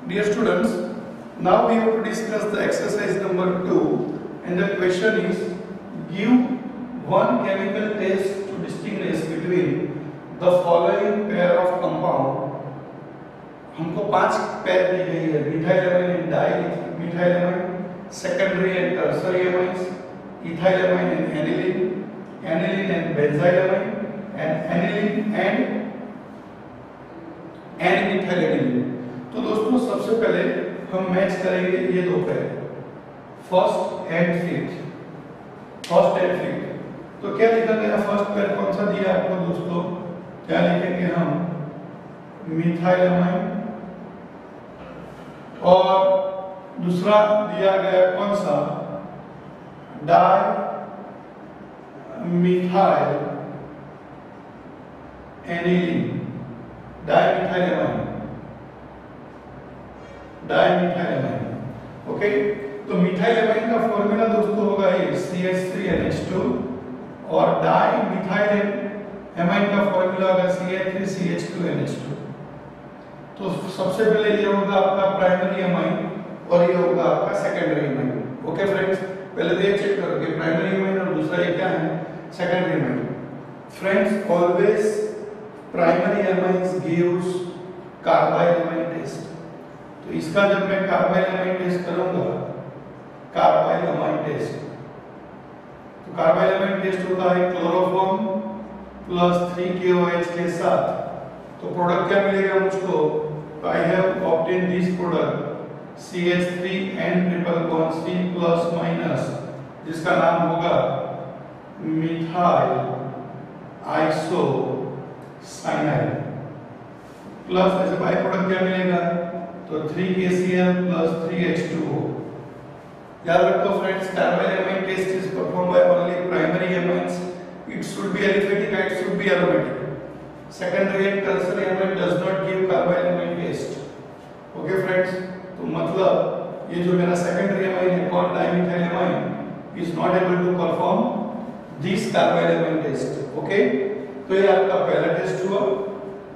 Dear students, now we have to discuss the exercise number 2 and the question is give one chemical test to distinguish between the following pair of compound. हमको 5 pair दी गई है methylamine and dimethylamine, secondary and tertiary amines, ethylamine and aniline, aniline and benzylamine and aniline and N-methylaniline. तो दोस्तों सबसे पहले हम match करेंगे ये दो पेयर, फर्स्ट एंड फिफ्थ। तो क्या लिखा गया फर्स्ट पेयर कौन सा दिया आपको दोस्तों? क्या लिखेंगे हम? मिथाइलएमाइन। और दूसरा दिया गया कौन सा? Dimethyl aniline, डाइमिथाइलएमाइन। ओके, तो मिथाइलएमाइन का फॉर्मूला दोस्तों होगा ये CH3NH2 और डाइमिथाइलएमाइन का फॉर्मूला होगा CH3CH2NH2। तो सबसे पहले ये होगा आपका प्राइमरी एमाइन और ये होगा आपका सेकेंडरी एमाइन। ओके फ्रेंड्स, पहले तो ये चेक करो कि प्राइमरी एमाइन और दूसरा ये क्या है? Secondary amine. Friends, always primary amines gives carbyl amine test. तो इसका जब मैं कार्बाइल एमाइन टेस्ट करूंगा, कार्बाइल एमाइन टेस्ट, तो कार्बाइल एमाइन टेस्ट होता है क्लोरोफॉर्म प्लस 3KOH के साथ। तो प्रोडक्ट क्या मिलेगा मुझको? I have obtain this product CH3N triple bond C plus minus, जिसका नाम होगा मिथाइल आइसोसाइनाइड, प्लस ऐसे बाय प्रोडक्ट क्या मिलेगा? तो 3KCl प्लस 3H2O। याद रखो friends, carbyl amine test is performed by only primary amines. It should be aliphatic and it should be aromatic. Secondary and tertiary amine does not give carbyl amine test. Okay friends, तो मतलब ये जो मेरा secondary amine है called dimethylamine is not able to perform this carbyl amine test. Okay, तो ये आपका पहला टेस्ट हुआ,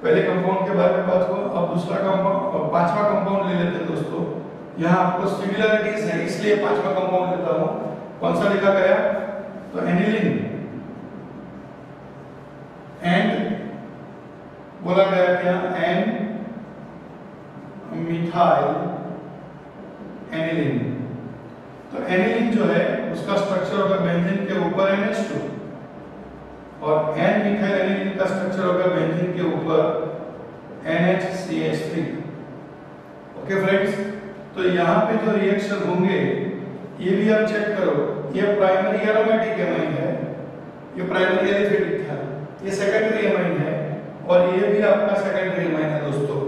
पहले कंपाउंड के बारे में बात हुआ। अब दूसरा कंपाउंड, पांचवा कंपाउंड ले लेते हैं दोस्तों। यहाँ आपको सिमिलरिटीज है इसलिए पांचवा कंपाउंड लेता हूँ। कौन सा लिखा गया? तो एनिलीन एंड बोला गया क्या? N methyl aniline. तो एनिलीन जो है उसका स्ट्रक्चर होगा बेंजीन के ऊपर NH2 और एन मिथाइल एनिलीन का स्ट्रक्चर होगा बेंजीन के ऊपर NHCH3। ओके फ्रेंड्स, तो यहाँ पे जो रिएक्शन होंगे ये भी आप चेक करो। ये प्राइमरी एरोमेटिक एमाइन है, ये प्राइमरी एलिफेटिक था, ये सेकेंडरी एमाइन है और ये भी आपका सेकेंडरी एमाइन है दोस्तों।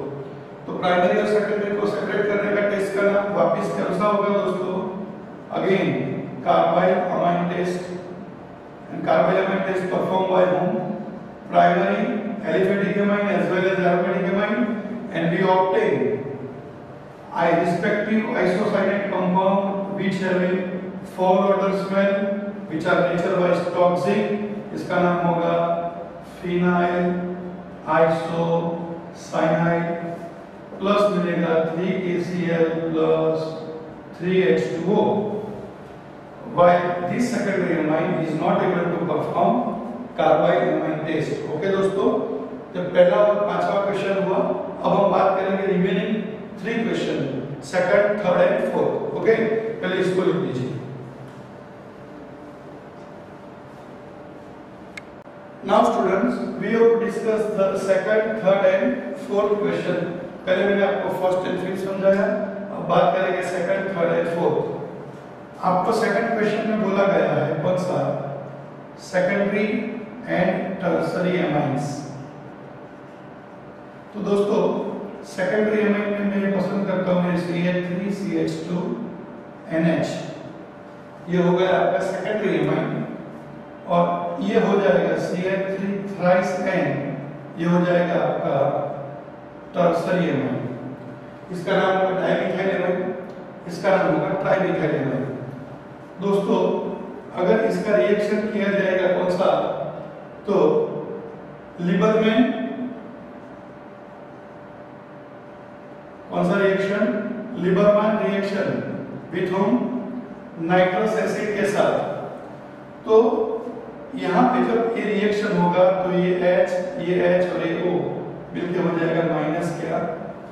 तो प्राइमरी और सेकेंडरी को सेपरेट करने का टेस्ट करना वापस कैसा होगा दोस्तों? Again carbyl amine test, and carbyl amine test perform by whom? Primary aliphatic amine as well as aromatic amine, and we obtain respective isocyanate compound which having 4 order smell which are nature wise toxic। इसका नाम होगा phenyl isocyanide plus मिलेगा 3KCl plus 3H2O। While this secondary amine is not able to perform carbyl amine test. Okay दोस्तों, जब पहला और पांचवा question हुआ, अब हम बात करेंगे remaining 3 question, second, third and fourth. Okay, पहले इसको लिख लीजिए। Now students, we have to discuss the second, third and fourth question. पहले मैंने आपको फर्स्ट एंड फिफ्थ समझाया, अब बात करेंगे सेकंड, थर्ड एंड फोर्थ। आपको सेकंड क्वेश्चन में बोला गया है कौन सा? Secondary and tertiary amines. तो दोस्तों सेकेंडरी एमाइन में मैं पसंद करता हूँ CH3CH2NH, ये हो गया आपका सेकेंडरी एमाइन। और ये हो जाएगा CH3 थ्राइस N, ये हो जाएगा आपका टर्शियरी एमाइन। इसका नाम होगा डाइमिथाइलएमाइन, इसका नाम होगा ट्राइमिथाइलएमाइन। दोस्तों अगर इसका रिएक्शन किया जाएगा कौन सा? तो लिबरमैन कौन सा reaction? Liebermann reaction with whom? Nitrous acid के साथ। तो यहाँ पे जब ये रिएक्शन होगा तो ये H और ये O मिलके हो जाएगा माइनस क्या?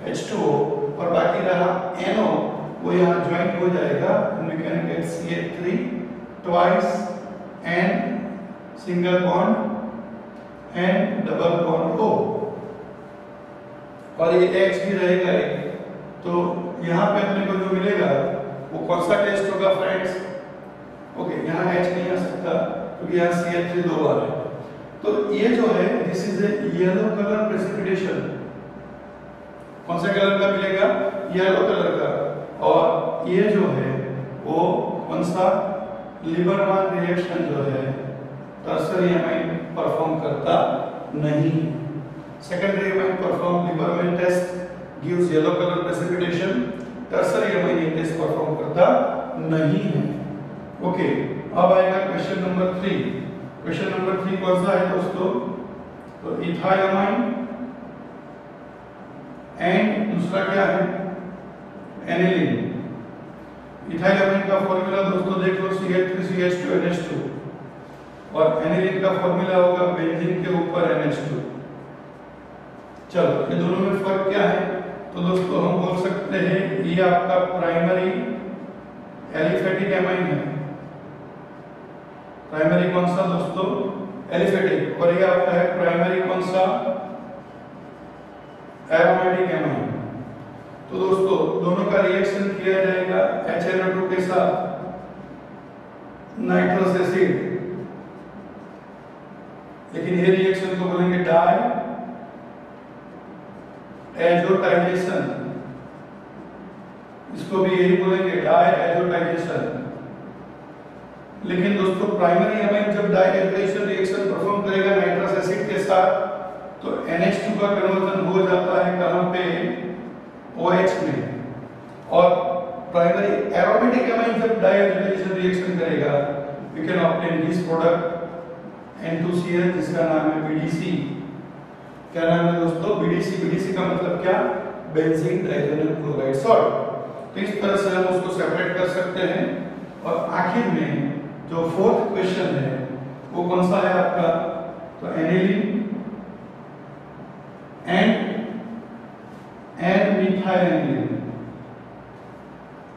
H2O, और बाकी रहा NO वो यहाँ ज्वाइन हो जाएगा, we can get CH3 twice N single bond N double bond O, और ये H भी रहेगा एक। तो यहाँ पे अपने को जो मिलेगा वो कौन सा टेस्ट होगा फ्रेंड्स? ओके, यहाँ H नहीं आ सकता क्योंकि यहाँ CH3 दो बार है। तो ये जो है this is a yellow colour precipitation. कौन सा कलर का मिलेगा? येलो कलर का। और ये जो है वो कौन सा? लिबरमैन रिएक्शन जो है टर्सरी अमाइन परफॉर्म करता नहीं। Secondary amine perform Liebermann test gives yellow colour precipitation, tertiary amine test perform करता नहीं है। ओके, अब आएगा क्वेश्चन नंबर 3। क्वेश्चन नंबर 3 कौन सा है दोस्तों? तो इथाइल अमाइन एंड दूसरा क्या है? एनिलीन। इथाइल अमाइन का फॉर्मूला दोस्तों देख लो, CH3CH2NH2, और एनिलीन का फॉर्मूला होगा बेंजीन के ऊपर NH2। चलो, ये दोनों में फर्क क्या है? तो दोस्तों हम बोल सकते हैं ये आपका प्राइमरी एलिफेटिक एमाइन है। प्राइमरी कौन सा दोस्तों? एलिफेटिक। और ये आपका है प्राइमरी कौन सा? Aromatic amine. तो दोस्तों दोनों का रिएक्शन किया जाएगा HNO2 के साथ नाइट्रस एसिड, लेकिन ये रिएक्शन को बोलेंगे डाई एजोटाइजेशन। इसको भी यही बोलेंगे डाई एजोटाइजेशन। लेकिन दोस्तों प्राइमरी अमाइन जब डाई एजोटाइजेशन रिएक्शन परफॉर्म करेगा नाइट्रस एसिड के साथ तो NH2 का कन्वर्जन हो जाता है कहां पे? OH में। और प्राइमरी एरोमेटिक अमाइन जब डाई एजोटाइजेशन रिएक्शन करेगा we can obtain this product N2CL जिसका नाम है BDC। क्या नाम है दोस्तों? BDC। BDC का मतलब क्या? Benzene diethanal chloride salt. तो इस तरह से हम उसको सेपरेट कर सकते हैं। और आखिर में जो फोर्थ क्वेश्चन है वो कौन सा है आपका? तो aniline and methyl aniline,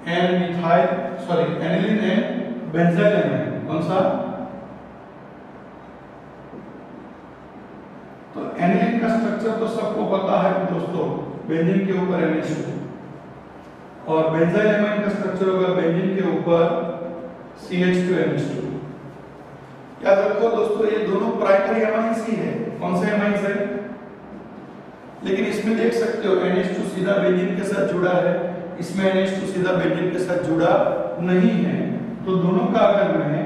aniline and benzyl amine. कौन सा? तो एनिलीन का स्ट्रक्चर तो सबको पता है दोस्तों, बेंजीन के ऊपर NH2, और बेंजाइल एमाइन का स्ट्रक्चर होगा बेंजीन के ऊपर CH2NH2। याद रखो दोस्तों ये दोनों प्राइमरी अमाइंस ही है। कौन से अमाइंस है? लेकिन इसमें देख सकते हो NH2 सीधा बेंजीन के साथ जुड़ा है, इसमें NH2 सीधा बेंजीन के साथ जुड़ा नहीं है। तो दोनों का अगर मैं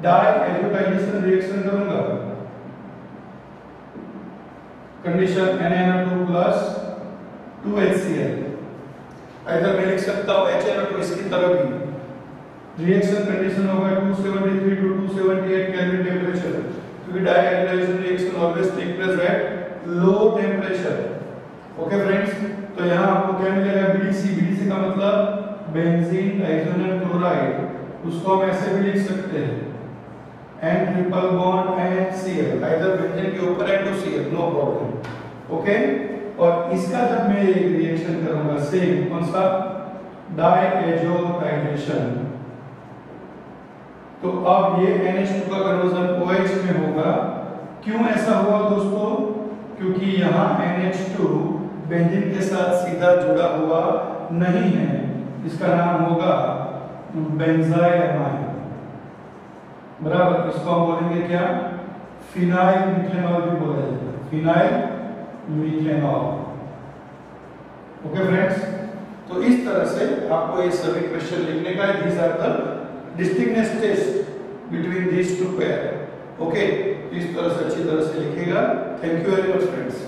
डाई एजोटाइजेशन रिएक्शन करूंगा, कंडीशन NaNO2 प्लस 2HCl, इधर मैं लिख सकता हूं HNO2 इसकी तरफ ही। रिएक्शन कंडीशन होगा 273 to 278 केल्विन टेंपरेचर, क्योंकि diazotization reaction always take place at low temperature. Okay friends, तो यहाँ आपको क्या मिलेगा? BDC का मतलब बेंजीन डाइथेनल क्लोराइड, उसको हम ऐसे भी लिख सकते हैं N ट्रिपल बॉन्ड NCl, इधर बेंजीन के ऊपर N2Cl, नो प्रॉब्लम। ओके, और इसका जब मैं रिएक्शन करूंगा सेम कौन सा? डाई एजोटाइजेशन, तो अब ये NH2 का कन्वर्जन OH में होगा। क्यों ऐसा हुआ दोस्तों? क्योंकि यहाँ NH2 बेंजीन के साथ सीधा जुड़ा हुआ नहीं है, इसका नाम होगा बेंजाइल एमाइन। बराबर, इसको हम बोलेंगे क्या? फिनाइल मिथेनॉल भी बोला जाता है, फिनाइल मिथेनॉल। ओके फ्रेंड्स, तो इस तरह से आपको ये सभी क्वेश्चन लिखने का है। These are the distinctness test between these two pair. Okay, इस तरह से अच्छी तरह से लिखेगा। Thank you very much friends.